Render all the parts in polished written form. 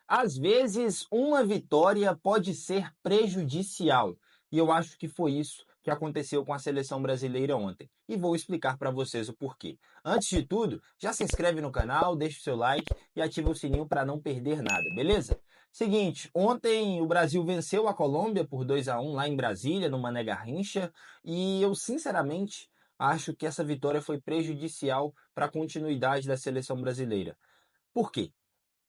Às vezes, uma vitória pode ser prejudicial, e eu acho que foi isso que aconteceu com a seleção brasileira ontem. E vou explicar para vocês o porquê. Antes de tudo, já se inscreve no canal, deixa o seu like e ativa o sininho para não perder nada, beleza? Seguinte, ontem o Brasil venceu a Colômbia por 2-1 lá em Brasília, no Mané Garrincha, e eu sinceramente acho que essa vitória foi prejudicial para a continuidade da seleção brasileira. Por quê?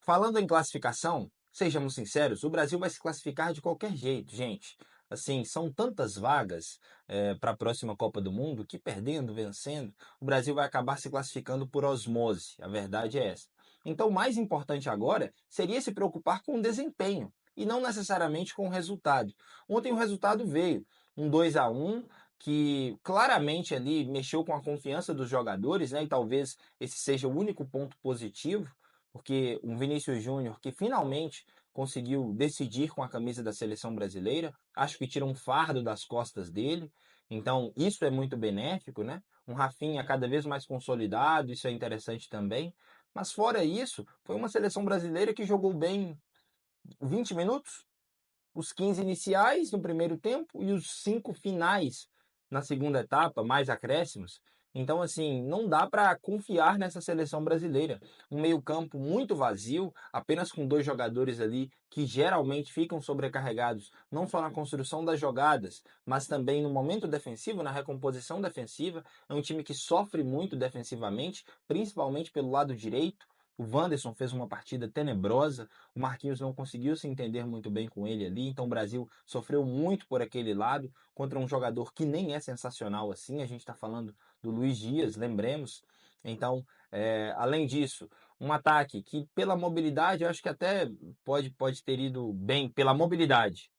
Falando em classificação, sejamos sinceros, o Brasil vai se classificar de qualquer jeito, gente. Assim, são tantas vagas para a próxima Copa do Mundo que perdendo, vencendo, o Brasil vai acabar se classificando por osmose. A verdade é essa. Então, o mais importante agora seria se preocupar com o desempenho e não necessariamente com o resultado. Ontem o resultado veio, um 2-1 que claramente ali mexeu com a confiança dos jogadores, né? E talvez esse seja o único ponto positivo porque um Vinícius Júnior que finalmente conseguiu decidir com a camisa da seleção brasileira, acho que tira um fardo das costas dele, então isso é muito benéfico, né? Um Rafinha cada vez mais consolidado, isso é interessante também. Mas fora isso, foi uma seleção brasileira que jogou bem 20 minutos, os 15 iniciais no primeiro tempo e os 5 finais na segunda etapa, mais acréscimos. Então, assim, não dá para confiar nessa seleção brasileira. Um meio-campo muito vazio, apenas com dois jogadores ali que geralmente ficam sobrecarregados, não só na construção das jogadas, mas também no momento defensivo, na recomposição defensiva. É um time que sofre muito defensivamente, principalmente pelo lado direito. O Wanderson fez uma partida tenebrosa, o Marquinhos não conseguiu se entender muito bem com ele ali, então o Brasil sofreu muito por aquele lado contra um jogador que nem é sensacional assim. A gente está falando do Luiz Dias, lembremos. Então, além disso, um ataque que pela mobilidade, eu acho que até pode ter ido bem pela mobilidade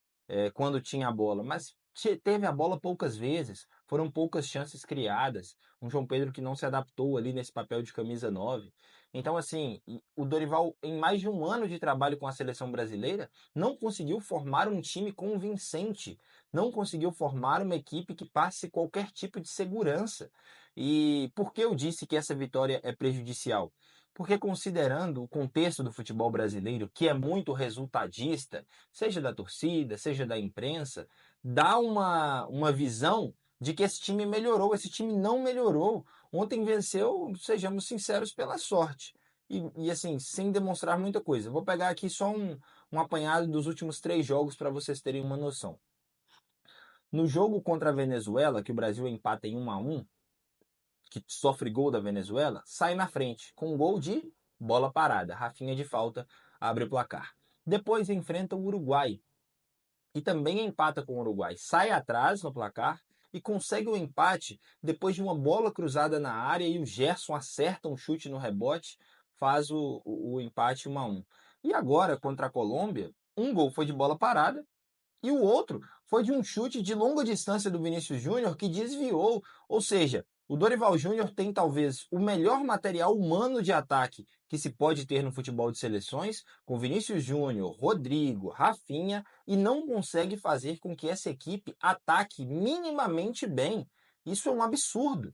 quando tinha a bola, mas teve a bola poucas vezes, foram poucas chances criadas. Um João Pedro que não se adaptou ali nesse papel de camisa 9. Então, assim, o Dorival, em mais de um ano de trabalho com a seleção brasileira, não conseguiu formar um time convincente, não conseguiu formar uma equipe que passe qualquer tipo de segurança. E por que eu disse que essa vitória é prejudicial? Porque considerando o contexto do futebol brasileiro, que é muito resultadista, seja da torcida, seja da imprensa, dá uma visão de que esse time melhorou. Esse time não melhorou. Ontem venceu, sejamos sinceros, pela sorte. E assim, sem demonstrar muita coisa. Vou pegar aqui só um apanhado dos últimos 3 jogos para vocês terem uma noção. No jogo contra a Venezuela, que o Brasil empata em 1-1, que sofre gol da Venezuela, sai na frente, com um gol de bola parada. Rafinha de falta abre o placar. Depois enfrenta o Uruguai, e também empata com o Uruguai. Sai atrás no placar e consegue o empate depois de uma bola cruzada na área e o Gerson acerta um chute no rebote, faz o empate 1-1. E agora, contra a Colômbia, um gol foi de bola parada e o outro foi de um chute de longa distância do Vinícius Júnior que desviou. Ou seja, o Dorival Júnior tem talvez o melhor material humano de ataque que se pode ter no futebol de seleções, com Vinícius Júnior, Rodrigo, Rafinha, e não consegue fazer com que essa equipe ataque minimamente bem. Isso é um absurdo.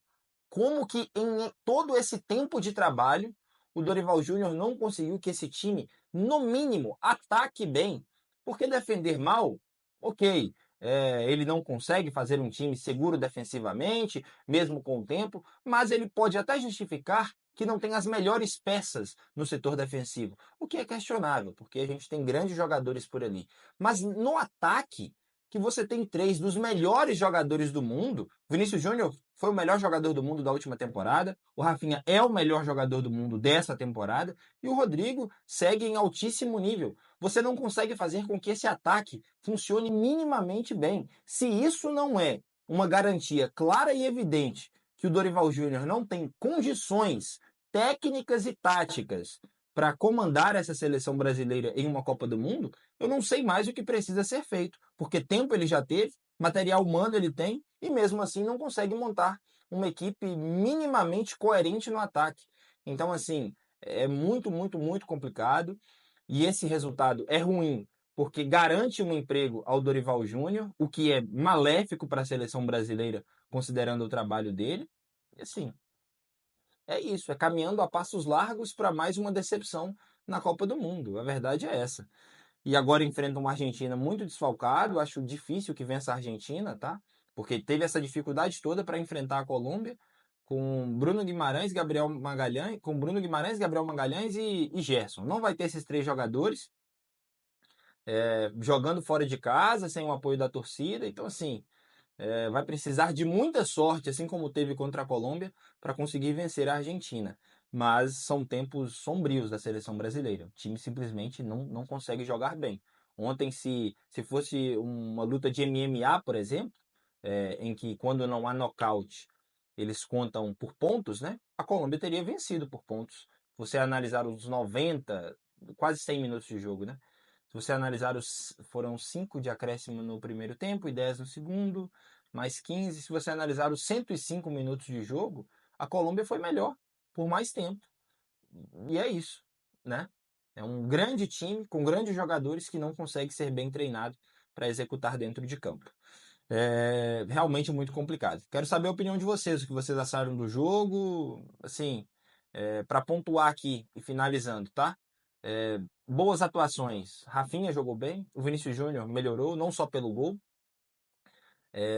Como que em todo esse tempo de trabalho, o Dorival Júnior não conseguiu que esse time, no mínimo, ataque bem? Porque defender mal, ok, ele não consegue fazer um time seguro defensivamente, mesmo com o tempo, mas ele pode até justificar que não tem as melhores peças no setor defensivo, o que é questionável, porque a gente tem grandes jogadores por ali. Mas no ataque, que você tem três dos melhores jogadores do mundo. Vinícius Júnior foi o melhor jogador do mundo da última temporada, o Rafinha é o melhor jogador do mundo dessa temporada e o Rodrigo segue em altíssimo nível. Você não consegue fazer com que esse ataque funcione minimamente bem. Se isso não é uma garantia clara e evidente que o Dorival Júnior não tem condições técnicas e táticas para comandar essa seleção brasileira em uma Copa do Mundo, eu não sei mais o que precisa ser feito, porque tempo ele já teve, material humano ele tem e mesmo assim não consegue montar uma equipe minimamente coerente no ataque. Então, assim, é muito, muito, muito complicado e esse resultado é ruim porque garante um emprego ao Dorival Júnior, o que é maléfico para a seleção brasileira, considerando o trabalho dele. E assim, é isso, é caminhando a passos largos para mais uma decepção na Copa do Mundo. A verdade é essa. E agora enfrenta uma Argentina muito desfalcado. Acho difícil que vença a Argentina, tá? Porque teve essa dificuldade toda para enfrentar a Colômbia com Bruno Guimarães, Gabriel Magalhães, com Bruno Guimarães, Gabriel Magalhães e Gerson. Não vai ter esses três jogadores jogando fora de casa, sem o apoio da torcida. Então, assim, vai precisar de muita sorte, assim como teve contra a Colômbia, para conseguir vencer a Argentina. Mas são tempos sombrios da seleção brasileira. O time simplesmente não consegue jogar bem. Ontem, se fosse uma luta de MMA, por exemplo, em que quando não há nocaute, eles contam por pontos, né? A Colômbia teria vencido por pontos. Você analisar os 90, quase 100 minutos de jogo, né? Se você analisar, foram 5 de acréscimo no primeiro tempo e 10 no segundo, mais 15. Se você analisar os 105 minutos de jogo, a Colômbia foi melhor por mais tempo. E é isso, né? É um grande time com grandes jogadores que não consegue ser bem treinado para executar dentro de campo. É realmente muito complicado. Quero saber a opinião de vocês, o que vocês acharam do jogo. Assim, para pontuar aqui e finalizando, tá? Boas atuações. Rafinha jogou bem, o Vinícius Júnior melhorou, não só pelo gol.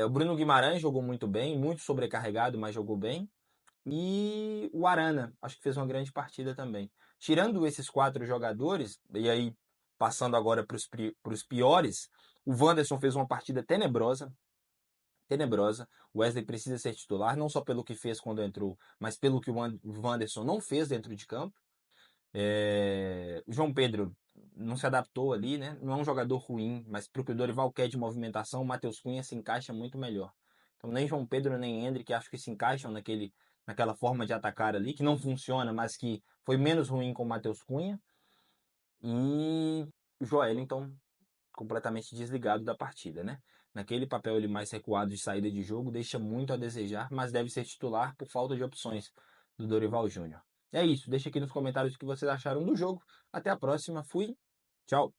O Bruno Guimarães jogou muito bem, muito sobrecarregado, mas jogou bem. E o Arana, acho que fez uma grande partida também. Tirando esses quatro jogadores, e aí passando agora para os piores, o Wanderson fez uma partida tenebrosa, tenebrosa. O Wesley precisa ser titular, não só pelo que fez quando entrou, mas pelo que o Wanderson não fez dentro de campo. O João Pedro não se adaptou ali, né? Não é um jogador ruim, mas para o que o Dorival quer de movimentação, o Matheus Cunha se encaixa muito melhor. Então nem João Pedro nem Endrick acho que se encaixam naquela forma de atacar ali, que não funciona, mas que foi menos ruim com o Matheus Cunha. E o Joelinton completamente desligado da partida, né? Naquele papel ele mais recuado de saída de jogo, deixa muito a desejar, mas deve ser titular por falta de opções do Dorival Júnior. É isso, deixa aqui nos comentários o que vocês acharam do jogo. Até a próxima, fui, tchau!